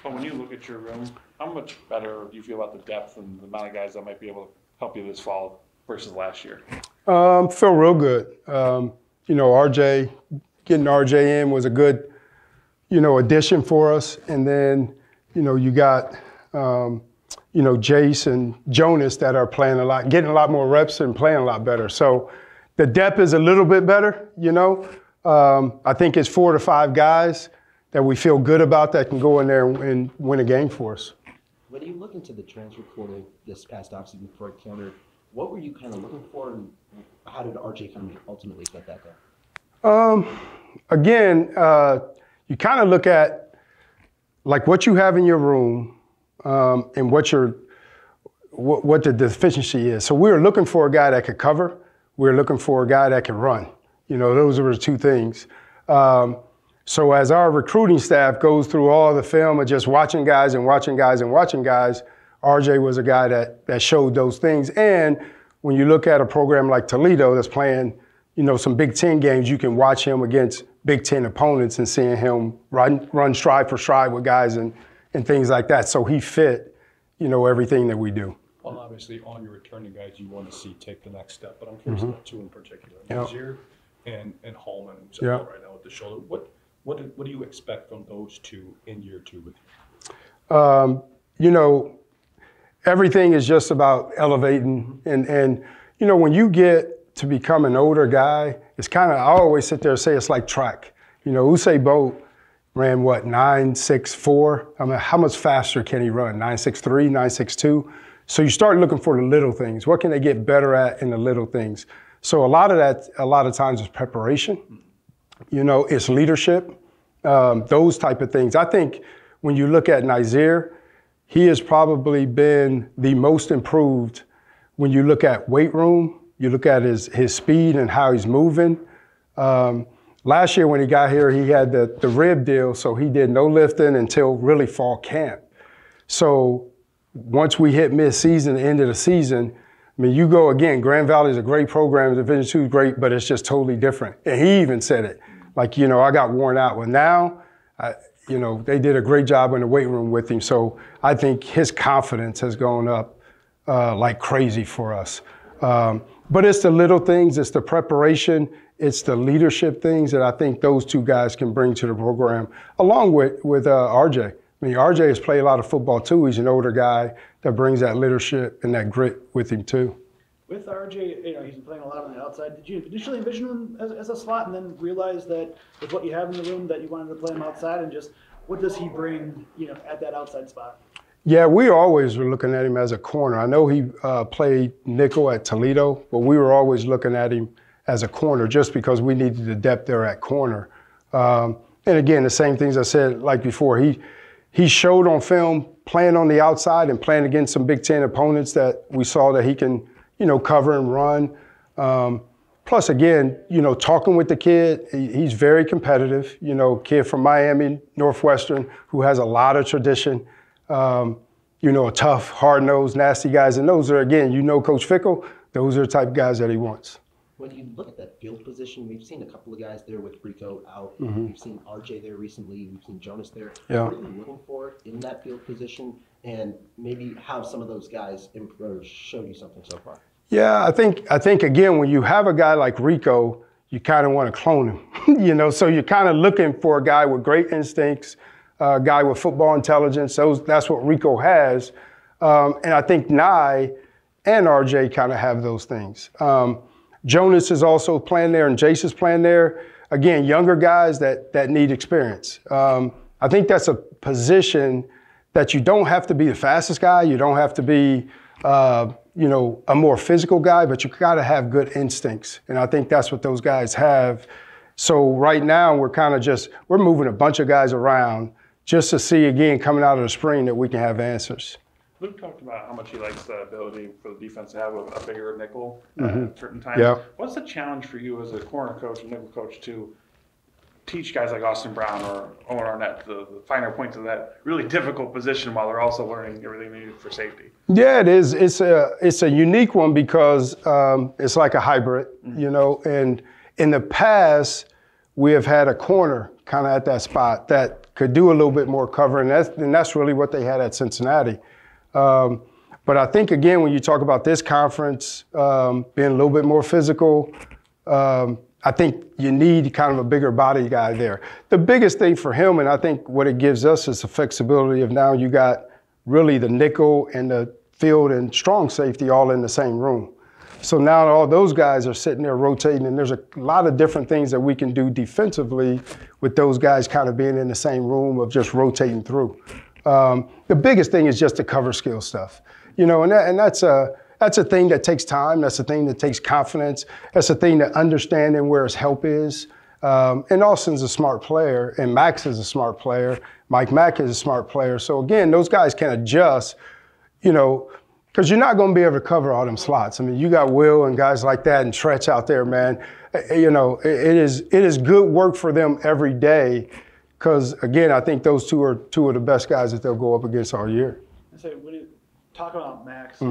But when you look at your room, how much better do you feel about the depth and the amount of guys that might be able to help you this fall versus last year? Feel real good. Getting RJ in was a good, addition for us. And then, you got, Jace and Jonas that are playing a lot, getting a lot more reps and playing a lot better. So the depth is a little bit better, I think it's 4 to 5 guys that we feel good about that can go in there and win a game for us. When you look into the transfer portal this past offseason for a corner, what were you kind of looking for, and how did RJ kind of ultimately get that done? You kind of look at like what you have in your room and what the deficiency is. So we were looking for a guy that could cover. We were looking for a guy that could run. Those were the two things. So as our recruiting staff goes through all the film of just watching guys and watching guys and watching guys, RJ was a guy that showed those things. And when you look at a program like Toledo that's playing, some Big Ten games, you can watch him against Big Ten opponents and seeing him run stride for stride with guys and things like that. So he fit, everything that we do. Well, obviously, all your returning guys you want to see take the next step, but I'm curious about 2 in particular, Nazier and Hallman, who's out right now with the shoulder. What do you expect from those 2 in year 2 with you? Everything is just about elevating. And when you get to become an older guy, it's kind of, I always sit there and say it's like track. Usain Bolt ran 9.64. I mean, how much faster can he run? 9.63, 9.62. So you start looking for the little things. What can they get better at in the little things? So a lot of times is preparation. It's leadership, those type of things. I think when you look at Nazier, he has probably been the most improved when you look at weight room, you look at his speed and how he's moving. Last year when he got here, he had the rib deal, so he did no lifting until really fall camp. So once we hit mid-season, the end of the season, I mean, you go again, Grand Valley is a great program, Division II is great, but it's just totally different. And he even said it, like, I got worn out. Well, now, they did a great job in the weight room with him. So I think his confidence has gone up like crazy for us. But it's the little things, it's the preparation, it's the leadership things that I think those 2 guys can bring to the program, along with RJ. I mean, RJ has played a lot of football too. He's an older guy that brings that leadership and that grit with him too. With RJ, he's been playing a lot on the outside. Did you initially envision him as a slot and then realize that with what you have in the room that you wanted to play him outside, and just what does he bring, at that outside spot? Yeah, we always were looking at him as a corner. I know he played nickel at Toledo, but we were always looking at him as a corner just because we needed the depth there at corner. And again, the same things I said like before. He showed on film playing on the outside and playing against some Big Ten opponents that we saw that he can, cover and run. Plus, again, talking with the kid, he's very competitive. Kid from Miami, Northwestern, who has a lot of tradition. Tough, hard-nosed, nasty guys. And those are, again, Coach Fickle, those are the type of guys that he wants. When you look at that field position, we've seen a couple of guys there with Rico out. We've seen RJ there recently. We've seen Jonas there. Yeah. What are you looking for in that field position, and maybe how some of those guys showed you something so far? Yeah, I think again, when you have a guy like Rico, you kind of want to clone him. So you're kind of looking for a guy with great instincts, a guy with football intelligence. That's what Rico has. And I think Nye and RJ kind of have those things. Jonas is also playing there, and Jace is playing there. Again, younger guys that need experience. I think that's a position that you don't have to be the fastest guy. You don't have to be, a more physical guy, but you got to have good instincts. And I think that's what those guys have. So right now we're moving a bunch of guys around just to see, again, coming out of the spring that we can have answers. Luke talked about how much he likes the ability for the defense to have a bigger nickel at certain times. Yeah. What's the challenge for you as a corner coach and nickel coach to teach guys like Austin Brown or Owen Arnett the finer points of that really difficult position while they're also learning everything they need for safety? Yeah, it is. It's a unique one because it's like a hybrid, and in the past we have had a corner kind of at that spot that could do a little bit more cover, and that's really what they had at Cincinnati. But I think, again, when you talk about this conference being a little bit more physical, I think you need kind of a bigger body guy there. The biggest thing for him, and I think what it gives us, is the flexibility of now you got really the nickel and the field and strong safety all in the same room. So now all those guys are sitting there rotating, and there's a lot of different things that we can do defensively with those guys kind of being in the same room of just rotating through. The biggest thing is just the cover skill stuff, you know, and that's a thing that takes time. That's a thing that takes confidence. That's a thing that understanding where his help is. And Austin's a smart player, and Max is a smart player. Mike Mack is a smart player. So again, those guys can adjust, you know, because you're not going to be able to cover all them slots. I mean, you got Will and guys like that and Tretch out there, man. You know, it is good work for them every day. Because again, I think those two are two of the best guys that they'll go up against all year. I say, when you talk about Max,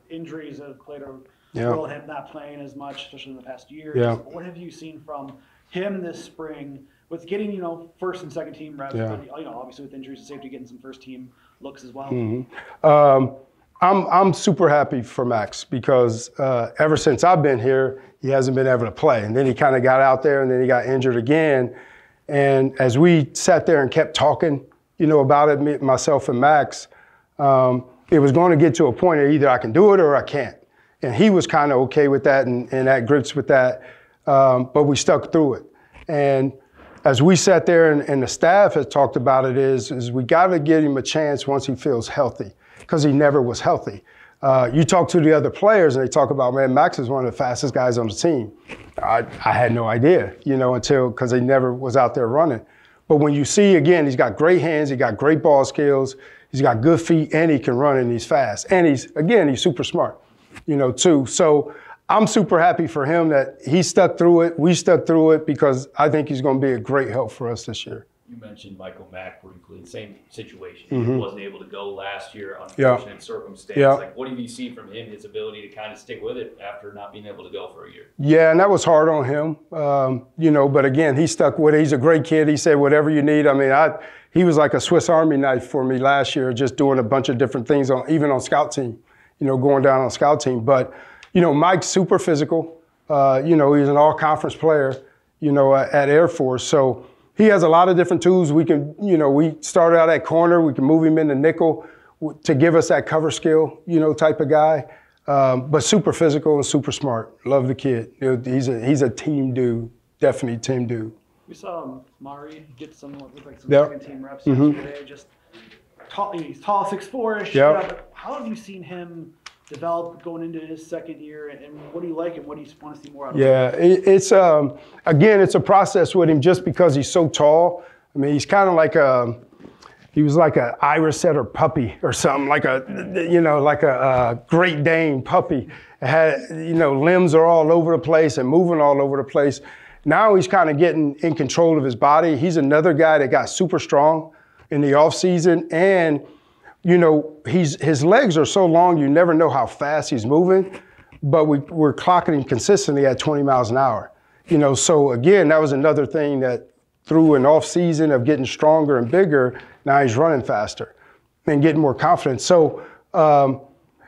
injuries have played a role in him not playing as much, especially in the past year. Yeah. What have you seen from him this spring with getting, you know, first and second team reps, but, you know, obviously with injuries and safety, getting some first team looks as well? I'm super happy for Max because ever since I've been here, he hasn't been able to play. And then he kind of got out there and then he got injured again. And as we sat there and kept talking, you know, about it, myself and Max, it was going to get to a point of either I can do it or I can't. And he was kind of okay with that and at grips with that. But we stuck through it. And as we sat there and the staff has talked about it is we got to give him a chance once he feels healthy, because he never was healthy. You talk to the other players and they talk about, man, Max is one of the fastest guys on the team. I had no idea, you know, because he never was out there running. But when you see, again, he's got great hands, he got great ball skills, he's got good feet, and he can run and he's fast. And he's super smart, you know, too. So I'm super happy for him that he stuck through it. We stuck through it because I think he's going to be a great help for us this year. You mentioned Michael Mack briefly, same situation. He wasn't able to go last year, unfortunate circumstance. Yeah. Like, what have you seen from him, his ability to kind of stick with it after not being able to go for a year? Yeah, and that was hard on him, you know, but again, he stuck with it. He's a great kid. He said, whatever you need. I mean, he was like a Swiss Army knife for me last year, just doing a bunch of different things, even on scout team, you know, going down on scout team. But, you know, Mike's super physical. You know, he's an all-conference player, you know, at Air Force. So he has a lot of different tools. We can, you know, we started out at corner. We can move him into nickel to give us that cover skill, you know, type of guy. But super physical and super smart. Love the kid. You know, he's a team dude, definitely team dude. We saw Mari get some second team reps yesterday. Just tall, he's tall, 6'4". Yep. How have you seen him develop going into his second year, and what do you like and what do you want to see more out of him? Yeah, it's again, it's a process with him just because he's so tall. I mean, he's kind of like he was like a Irish setter puppy or something, like a Great Dane puppy. It had, you know, limbs are all over the place and moving all over the place. Now he's kind of getting in control of his body. He's another guy that got super strong in the off season, and you know, his legs are so long, you never know how fast he's moving, but we're clocking him consistently at 20 miles an hour. You know, so again, that was another thing that through an off season of getting stronger and bigger, now he's running faster and getting more confidence. So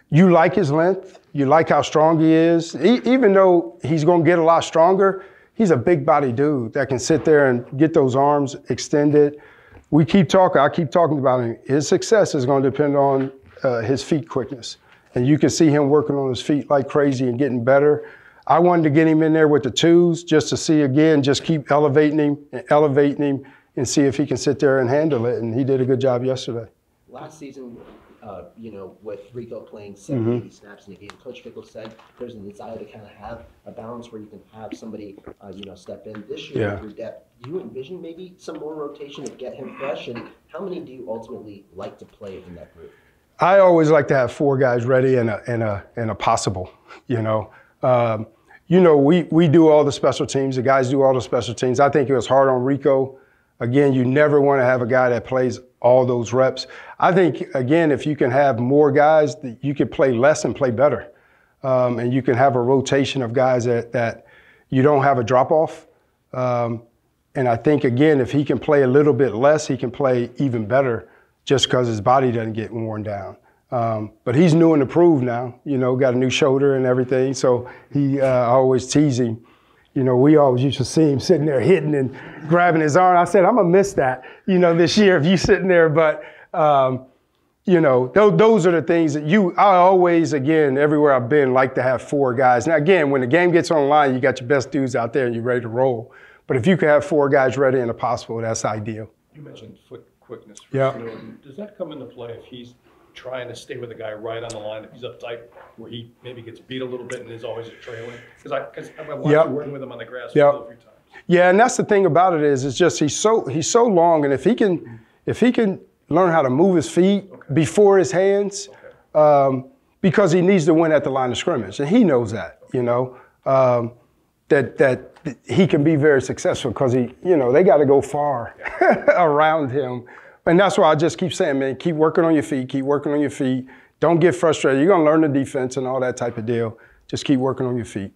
you like his length, you like how strong he is. Even though he's going to get a lot stronger, he's a big body dude that can sit there and get those arms extended. I keep talking about him. His success is going to depend on his feet quickness. And you can see him working on his feet like crazy and getting better. I wanted to get him in there with the twos just to see, again, just keep elevating him and see if he can sit there and handle it. And he did a good job yesterday. Last season, you know, with Rico playing 70 snaps in a game, Coach Fickle said there's a desire to kind of have a balance where you can have somebody, you know, step in. This year with your depth, do you envision maybe some more rotation to get him fresh? And how many do you ultimately like to play in that group? I always like to have 4 guys ready and a possible, you know. We do all the special teams. The guys do all the special teams. I think it was hard on Rico. Again, you never want to have a guy that plays all those reps. I think, again, if you can have more guys, you can play less and play better. And you can have a rotation of guys that you don't have a drop-off. And I think, again, if he can play a little bit less, he can play even better just because his body doesn't get worn down. But he's new and improved now, you know, got a new shoulder and everything. So I always tease him. You know, we always used to see him sitting there hitting and grabbing his arm. I said, I'm going to miss that, you know, this year if you sitting there. But, you know, those are the things that I always, again, everywhere I've been, like to have 4 guys. Now, again, when the game gets online, you got your best dudes out there and you're ready to roll. But if you can have 4 guys ready and possible, that's ideal. You mentioned foot quickness. For Yeah. Does that come into play if he's trying to stay with the guy right on the line, if he's uptight, where he maybe gets beat a little bit and is always a trailing? Because I've watched you working with him on the grass a few times. Yeah, and that's the thing about it is, it's just he's so long, and if he can learn how to move his feet before his hands, because he needs to win at the line of scrimmage, and he knows that, you know, that he can be very successful because they got to go far around him. And that's why I just keep saying, man, keep working on your feet, keep working on your feet. Don't get frustrated. You're going to learn the defense and all that type of deal. Just keep working on your feet.